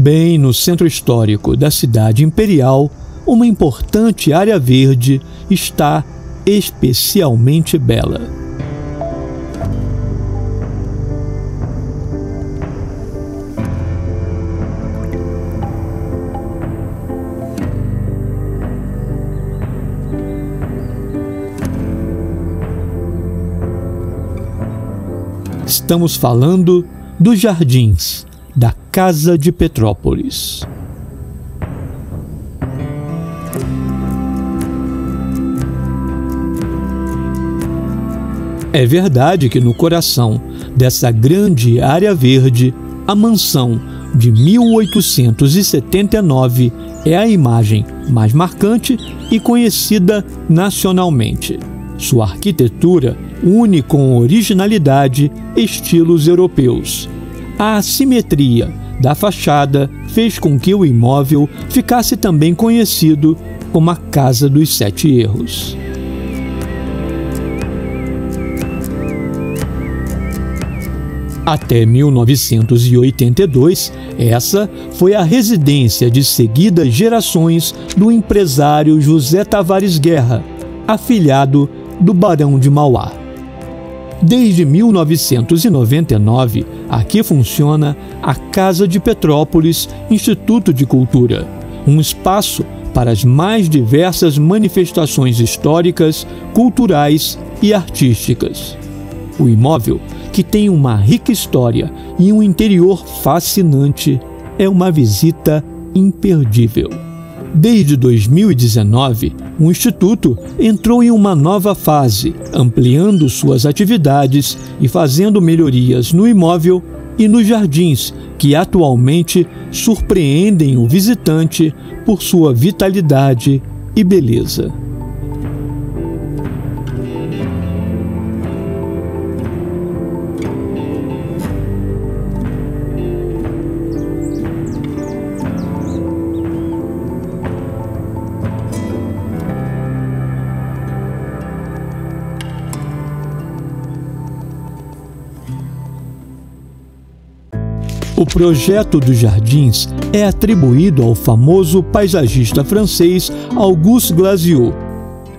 Bem no centro histórico da cidade imperial, uma importante área verde está especialmente bela. Estamos falando dos jardins da Casa de Petrópolis. É verdade que no coração dessa grande área verde, a mansão de 1879 é a imagem mais marcante e conhecida nacionalmente. Sua arquitetura une com originalidade estilos europeus. A assimetria da fachada fez com que o imóvel ficasse também conhecido como a Casa dos Sete Erros. Até 1982, essa foi a residência de seguidas gerações do empresário José Tavares Guerra, afilhado do Barão de Mauá. Desde 1999, aqui funciona a Casa de Petrópolis Instituto de Cultura, um espaço para as mais diversas manifestações históricas, culturais e artísticas. O imóvel, que tem uma rica história e um interior fascinante, é uma visita imperdível. Desde 2019, o Instituto entrou em uma nova fase, ampliando suas atividades e fazendo melhorias no imóvel e nos jardins, que atualmente surpreendem o visitante por sua vitalidade e beleza. O projeto dos jardins é atribuído ao famoso paisagista francês Auguste Glaziou.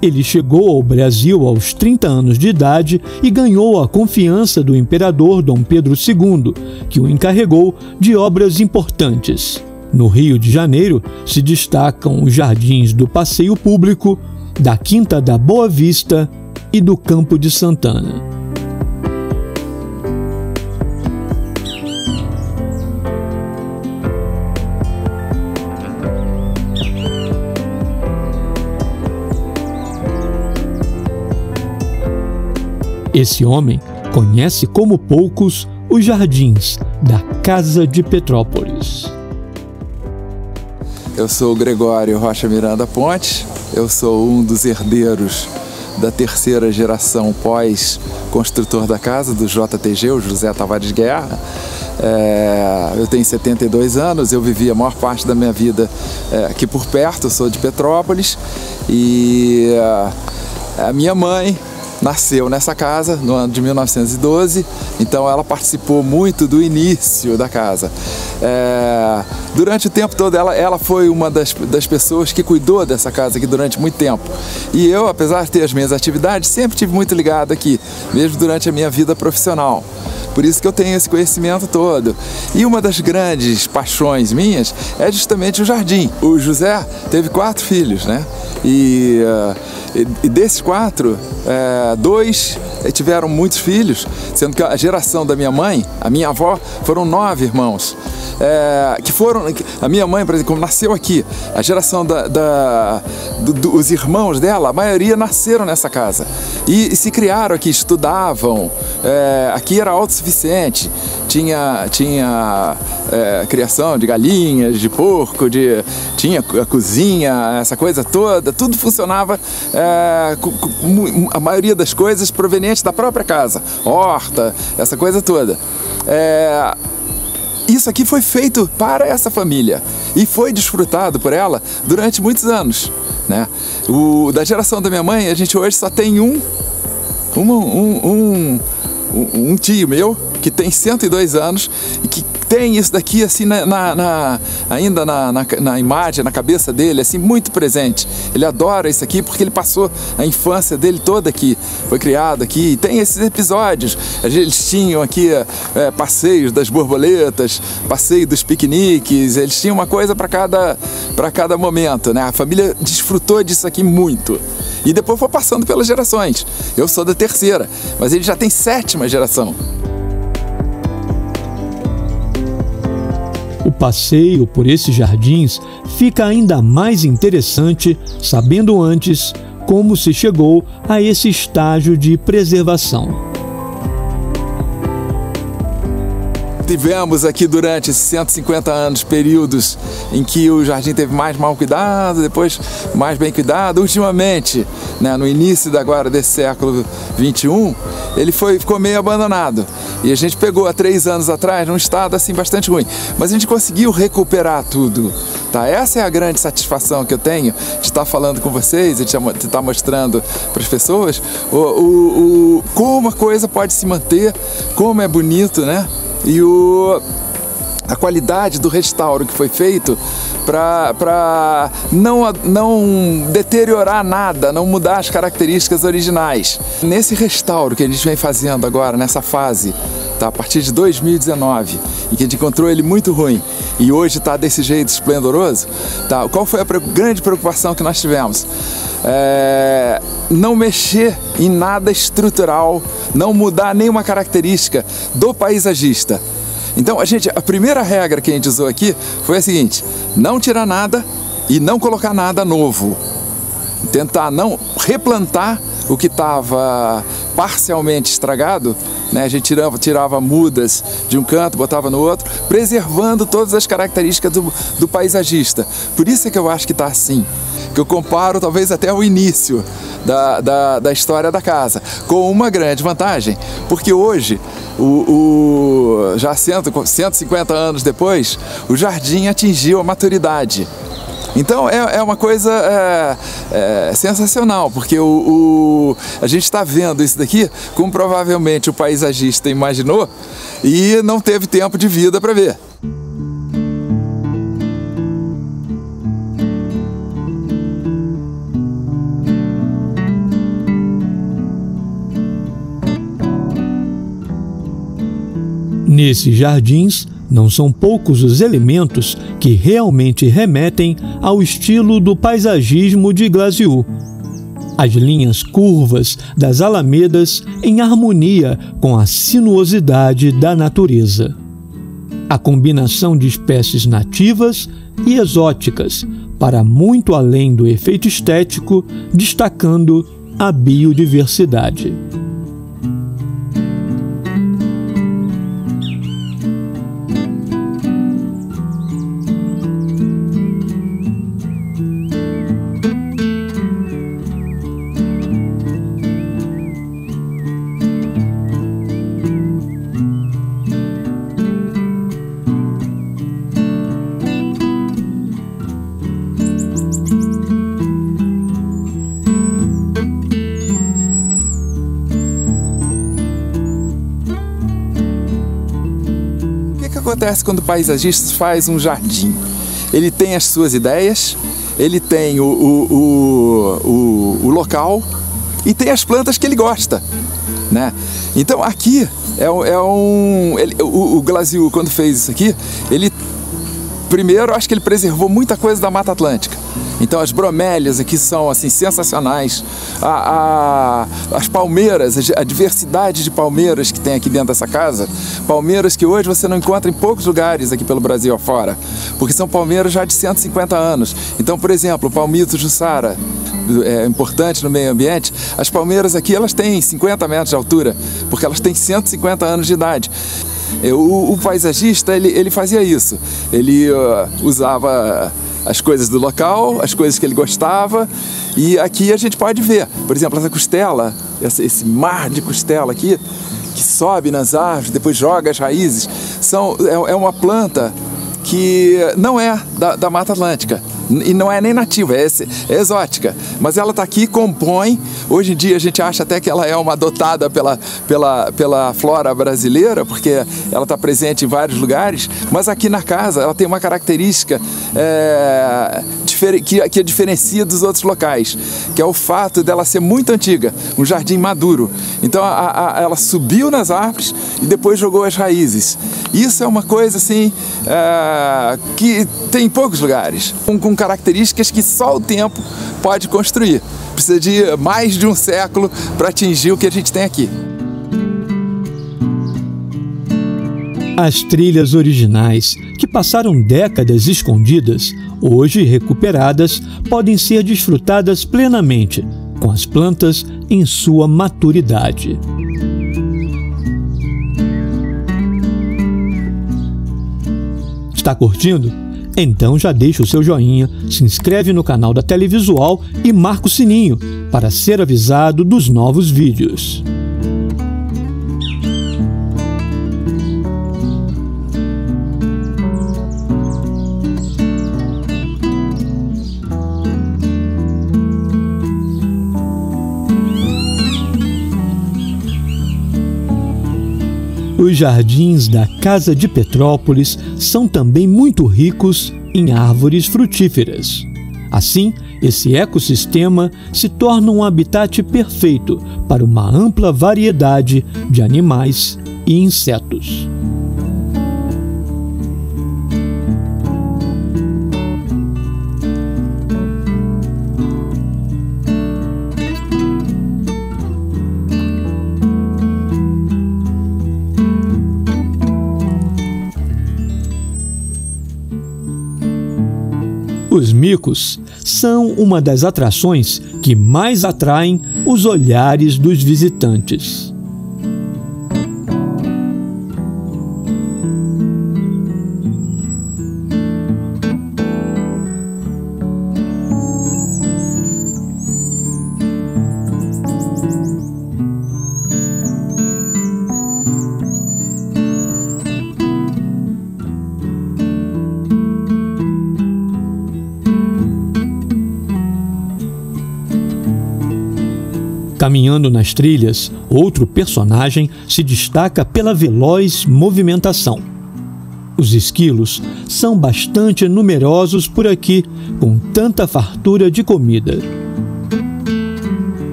Ele chegou ao Brasil aos 30 anos de idade e ganhou a confiança do imperador Dom Pedro II, que o encarregou de obras importantes. No Rio de Janeiro se destacam os jardins do Passeio Público, da Quinta da Boa Vista e do Campo de Santana. Esse homem conhece como poucos os jardins da Casa de Petrópolis. Eu sou o Gregório Rocha Miranda Pontes, eu sou um dos herdeiros da terceira geração pós-construtor da casa, do JTG, o José Tavares Guerra. Eu tenho 72 anos, eu vivi a maior parte da minha vida aqui por perto, eu sou de Petrópolis e a minha mãe nasceu nessa casa no ano de 1912, então ela participou muito do início da casa. Durante o tempo todo ela foi uma das pessoas que cuidou dessa casa aqui durante muito tempo. E eu, apesar de ter as minhas atividades, sempre estive muito ligado aqui, mesmo durante a minha vida profissional. Por isso que eu tenho esse conhecimento todo. E uma das grandes paixões minhas é justamente o jardim. O José teve 4 filhos, né? E desses 4, 2 tiveram muitos filhos, sendo que a geração da minha mãe, a minha avó, foram 9 irmãos. A minha mãe, por exemplo, como nasceu aqui, a geração dos irmãos dela, a maioria nasceram nessa casa e se criaram aqui, estudavam. Aqui era autossuficiente, tinha criação de galinhas, de porco, tinha a cozinha, essa coisa toda, tudo funcionava, a maioria das coisas provenientes da própria casa, horta, essa coisa toda. Isso aqui foi feito para essa família e foi desfrutado por ela durante muitos anos, né? Da geração da minha mãe, a gente hoje só tem um tio meu que tem 102 anos e que tem isso daqui assim ainda na imagem, na cabeça dele, assim, muito presente. Ele adora isso aqui porque ele passou a infância dele toda aqui, foi criado aqui. E tem esses episódios, eles tinham aqui passeios das borboletas, passeio dos piqueniques, eles tinham uma coisa para cada momento, né? A família desfrutou disso aqui muito. E depois foi passando pelas gerações. Eu sou da terceira, mas ele já tem 7ª geração. O passeio por esses jardins fica ainda mais interessante sabendo antes como se chegou a esse estágio de preservação. Tivemos aqui durante esses 150 anos períodos em que o jardim teve mais mal cuidado, depois mais bem cuidado. Ultimamente, né, no início desse século XXI, ele ficou meio abandonado. E a gente pegou há 3 anos atrás num estado assim bastante ruim. Mas a gente conseguiu recuperar tudo. Tá? Essa é a grande satisfação que eu tenho de estar falando com vocês, de estar mostrando para as pessoas como a coisa pode se manter, como é bonito, né? E a qualidade do restauro que foi feito para não deteriorar nada, não mudar as características originais. Nesse restauro que a gente vem fazendo agora, nessa fase, tá, a partir de 2019, em que a gente encontrou ele muito ruim e hoje está desse jeito esplendoroso, tá, qual foi a grande preocupação que nós tivemos? Não mexer em nada estrutural, não mudar nenhuma característica do paisagista. Então a primeira regra que a gente usou aqui foi a seguinte: não tirar nada e não colocar nada novo. Tentar não replantar o que estava parcialmente estragado, né? A gente tirava mudas de um canto, botava no outro, preservando todas as características do paisagista. Por isso é que eu acho que está assim, que eu comparo talvez até o início da história da casa, com uma grande vantagem, porque hoje, já 150 anos depois, o jardim atingiu a maturidade. Então é uma coisa sensacional, porque a gente está vendo isso daqui como provavelmente o paisagista imaginou e não teve tempo de vida para ver. Nesses jardins, não são poucos os elementos que realmente remetem ao estilo do paisagismo de Glasiou. As linhas curvas das alamedas em harmonia com a sinuosidade da natureza. A combinação de espécies nativas e exóticas, para muito além do efeito estético, destacando a biodiversidade. O que acontece quando o paisagista faz um jardim? Ele tem as suas ideias, ele tem o local e tem as plantas que ele gosta, né? Então aqui o Glasiou, quando fez isso aqui, ele primeiro, acho que ele preservou muita coisa da Mata Atlântica. Então as bromélias aqui são assim sensacionais. As palmeiras, a diversidade de palmeiras que tem aqui dentro dessa casa, palmeiras que hoje você não encontra em poucos lugares aqui pelo Brasil afora, porque são palmeiras já de 150 anos. Então, por exemplo, o palmito jussara, é importante no meio ambiente. As palmeiras aqui, elas têm 50 metros de altura, porque elas têm 150 anos de idade. O paisagista, ele fazia isso. Ele usava as coisas do local, as coisas que ele gostava, e aqui a gente pode ver, por exemplo, essa costela, esse mar de costela aqui, que sobe nas árvores, depois joga as raízes, é uma planta que não é da Mata Atlântica, E não é nem nativa, é exótica. Mas ela está aqui e compõe. Hoje em dia a gente acha até que ela é uma adotada pela flora brasileira, porque ela está presente em vários lugares. Mas aqui na casa ela tem uma característica que a diferencia dos outros locais, que é o fato dela ser muito antiga, um jardim maduro. Então ela subiu nas árvores e depois jogou as raízes. Isso é uma coisa assim que tem em poucos lugares, com características que só o tempo pode construir. Precisa de mais de um século para atingir o que a gente tem aqui. As trilhas originais, que passaram décadas escondidas, hoje recuperadas, podem ser desfrutadas plenamente, com as plantas em sua maturidade. Está curtindo? Então já deixa o seu joinha, se inscreve no canal da Televisual e marca o sininho para ser avisado dos novos vídeos. Os jardins da Casa de Petrópolis são também muito ricos em árvores frutíferas. Assim, esse ecossistema se torna um habitat perfeito para uma ampla variedade de animais e insetos. Os micos são uma das atrações que mais atraem os olhares dos visitantes. Caminhando nas trilhas, outro personagem se destaca pela veloz movimentação. Os esquilos são bastante numerosos por aqui, com tanta fartura de comida.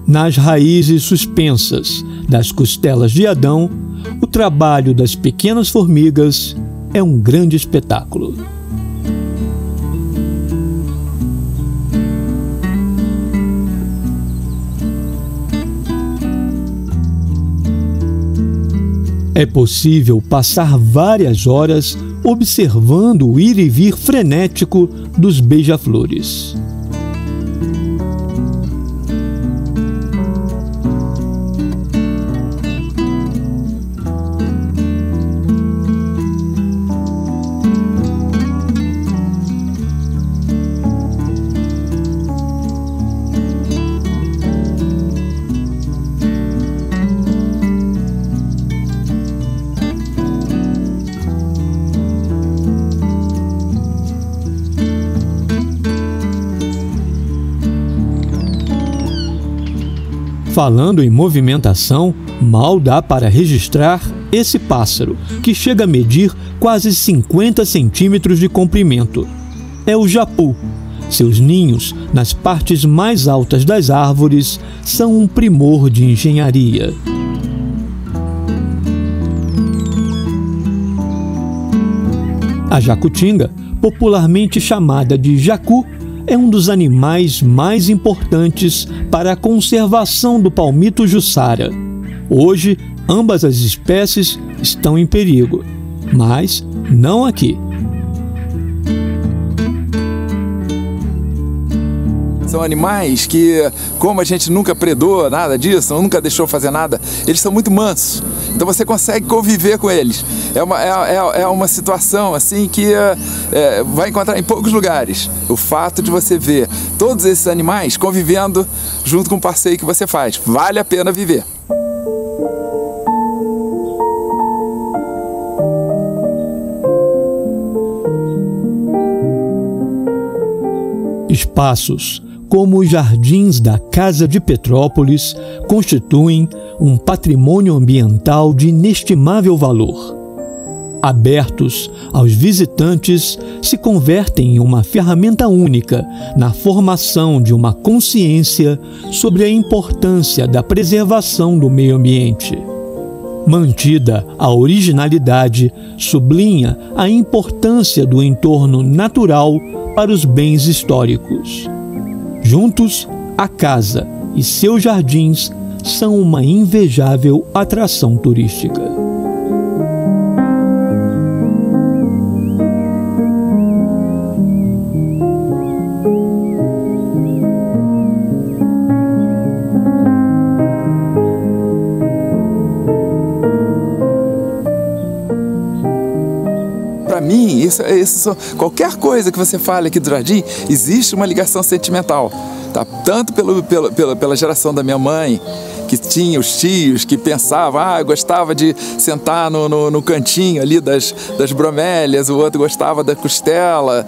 Nas raízes suspensas das costelas de Adão, o trabalho das pequenas formigas é um grande espetáculo. É possível passar várias horas observando o ir e vir frenético dos beija-flores. Falando em movimentação, mal dá para registrar esse pássaro, que chega a medir quase 50 centímetros de comprimento. É o japu. Seus ninhos, nas partes mais altas das árvores, são um primor de engenharia. A jacutinga, popularmente chamada de jacu, é um dos animais mais importantes para a conservação do palmito jussara. Hoje, ambas as espécies estão em perigo, mas não aqui. São animais que, como a gente nunca predou nada disso, nunca deixou fazer nada, eles são muito mansos. Então você consegue conviver com eles. É uma situação assim que vai encontrar em poucos lugares. O fato de você ver todos esses animais convivendo junto com o passeio que você faz. Vale a pena viver. Espaços como os jardins da Casa de Petrópolis constituem um patrimônio ambiental de inestimável valor. Abertos aos visitantes, se convertem em uma ferramenta única na formação de uma consciência sobre a importância da preservação do meio ambiente. Mantida a originalidade, sublinha a importância do entorno natural para os bens históricos. Juntos, a casa e seus jardins são uma invejável atração turística. Para mim, qualquer coisa que você fale aqui do jardim, existe uma ligação sentimental. Tá? Tanto pela geração da minha mãe, que tinha os tios que pensavam, eu gostava de sentar no cantinho ali das bromélias, o outro gostava da costela,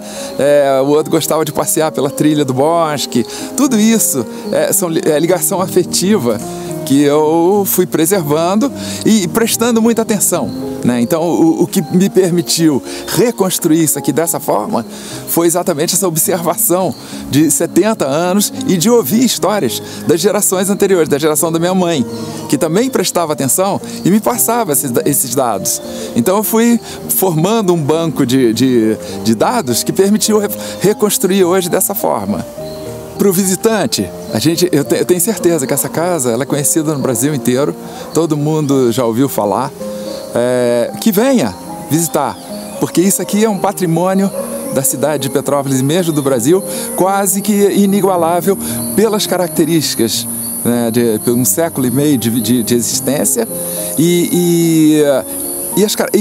o outro gostava de passear pela trilha do bosque. Tudo isso é ligação afetiva que eu fui preservando e prestando muita atenção, né? Então, o que me permitiu reconstruir isso aqui dessa forma foi exatamente essa observação de 70 anos e de ouvir histórias das gerações anteriores, da geração da minha mãe, que também prestava atenção e me passava esses dados. Então, eu fui formando um banco de dados que permitiu reconstruir hoje dessa forma. Para o visitante, eu tenho certeza que essa casa ela é conhecida no Brasil inteiro, todo mundo já ouviu falar, que venha visitar, porque isso aqui é um patrimônio da cidade de Petrópolis e mesmo do Brasil, quase que inigualável pelas características, né, de um século e meio de existência e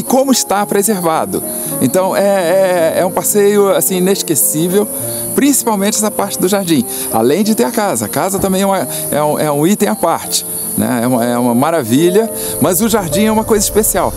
como está preservado. Então é um passeio assim, inesquecível, principalmente essa parte do jardim. Além de ter a casa também é um item à parte, né? É uma maravilha, mas o jardim é uma coisa especial.